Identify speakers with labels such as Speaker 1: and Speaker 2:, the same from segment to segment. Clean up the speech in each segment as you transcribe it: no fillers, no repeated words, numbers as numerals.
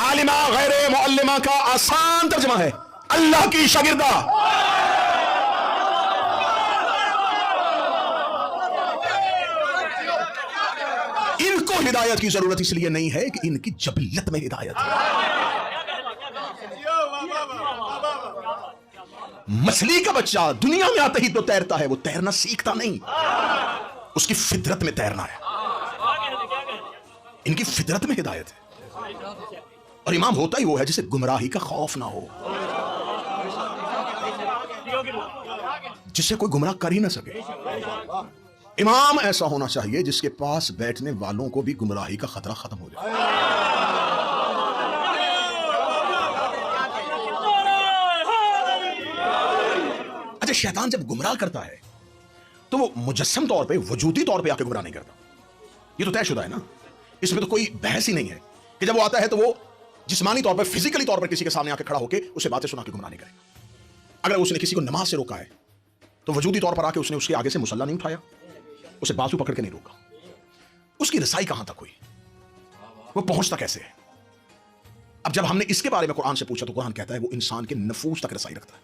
Speaker 1: عالمہ غیر معلمہ کا آسان ترجمہ ہے اللہ کی شاگردہ. ان کو ہدایت کی ضرورت اس لیے نہیں ہے کہ ان کی جبلت میں ہدایت ہے. مچھلی کا بچہ دنیا میں آتے ہی تو تیرتا ہے، وہ تیرنا سیکھتا نہیں، اس کی فطرت میں تیرنا ہے. ان کی فطرت میں ہدایت ہے. اور امام ہوتا ہی وہ ہے جسے گمراہی کا خوف نہ ہو، جسے کوئی گمراہ کر ہی نہ سکے. امام ایسا ہونا چاہیے جس کے پاس بیٹھنے والوں کو بھی گمراہی کا خطرہ ختم ہو جائے. اچھا، شیطان جب گمراہ کرتا ہے تو وہ مجسم طور پہ، وجودی طور پہ آ کے گمراہ نہیں کرتا. یہ تو طے شدہ ہے نا، اس میں تو کوئی بحث ہی نہیں ہے کہ جب وہ آتا ہے تو وہ جسمانی طور پر، فزیکلی طور پر کسی کے سامنے آ کے کھڑا ہو کے اسے باتیں سنا کے گمراہ نہیں کرے گا. اگر اس نے کسی کو نماز سے روکا ہے تو وجودی طور پر آ کے اس نے اس کے آگے سے مصلی نہیں اٹھایا، اسے بازو پکڑ کے نہیں روکا. اس کی رسائی کہاں تک ہوئی؟ وہ پہنچتا کیسے ہے؟ اب جب ہم نے اس کے بارے میں قرآن سے پوچھا تو قرآن کہتا ہے وہ انسان کے نفوس تک رسائی رکھتا ہے.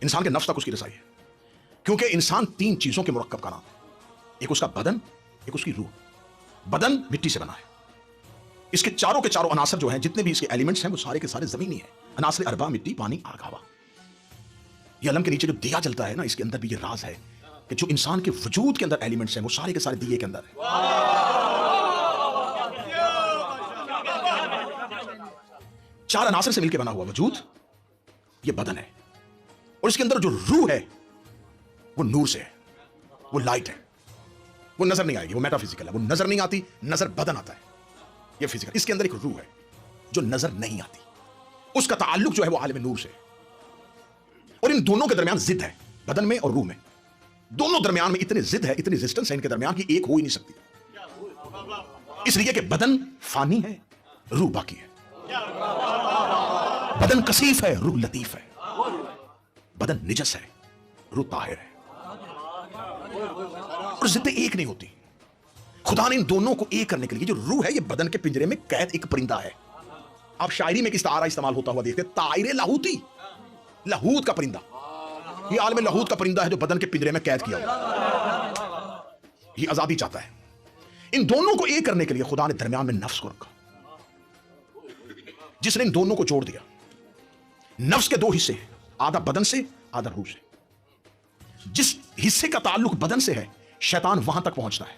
Speaker 1: انسان کے نفس تک اس کی رسائی ہے، کیونکہ انسان 3 چیزوں کے مرکب کا نام ہے. ایک اس کا بدن، ایک اس کی روح. بدن مٹی سے بنا ہے، اس کے چاروں عناصر جو ہیں، جتنے بھی اس کے ایلیمنٹس ہیں، وہ سارے کے سارے زمینی ہیں. عناصر اربع: مٹی، پانی، آگ، ہوا. یہ علم کے نیچے جو دیا جلتا ہے نا، اس کے اندر بھی یہ راز ہے کہ جو انسان کے وجود کے اندر ایلیمنٹس ہیں وہ سارے کے سارے دیے کے اندر ہیں. 4 عناصر سے مل کے بنا ہوا وجود یہ بدن ہے. اور اس کے اندر جو روح ہے وہ نور سے ہے، وہ لائٹ ہے. وہ نظر نہیں آئے گی، وہ میٹا فزیکل ہے، وہ نظر نہیں آتی. نظر بدن آتا ہے، یہ فزیکل. اس کے اندر ایک روح ہے جو نظر نہیں آتی، اس کا تعلق جو ہے وہ عالم نور سے. اور ان دونوں کے درمیان ضد ہے، بدن میں اور روح میں. دونوں درمیان میں اتنے ضد ہے، اتنی ریزسٹنس ہے ان کے درمیان کہ ایک ہو ہی نہیں سکتی. اس لیے کہ بدن فانی ہے، روح باقی ہے. بدن کثیف ہے، روح لطیف ہے. بدن نجس ہے، روح طاہر ہے. اور ضدیں ایک نہیں ہوتی. خدا نے ان دونوں کو ایک کرنے کے لیے، جو روح ہے یہ بدن کے پنجرے میں قید ایک پرندہ ہے. آپ شاعری میں کس تعارہ استعمال ہوتا ہوا دیکھتے، طائر لاہوتی، لاہوت کا پرندہ. یہ عالم لاہوت کا پرندہ ہے جو بدن کے پنجرے میں قید کیا ہوا، یہ آزادی چاہتا ہے. ان دونوں کو ایک کرنے کے لیے خدا نے درمیان میں نفس کو رکھا، جس نے ان دونوں کو جوڑ دیا. نفس کے 2 حصے ہیں، آدھا بدن سے، آدھا روح سے. جس حصے کا تعلق بدن سے ہے، شیطان وہاں تک پہنچتا ہے.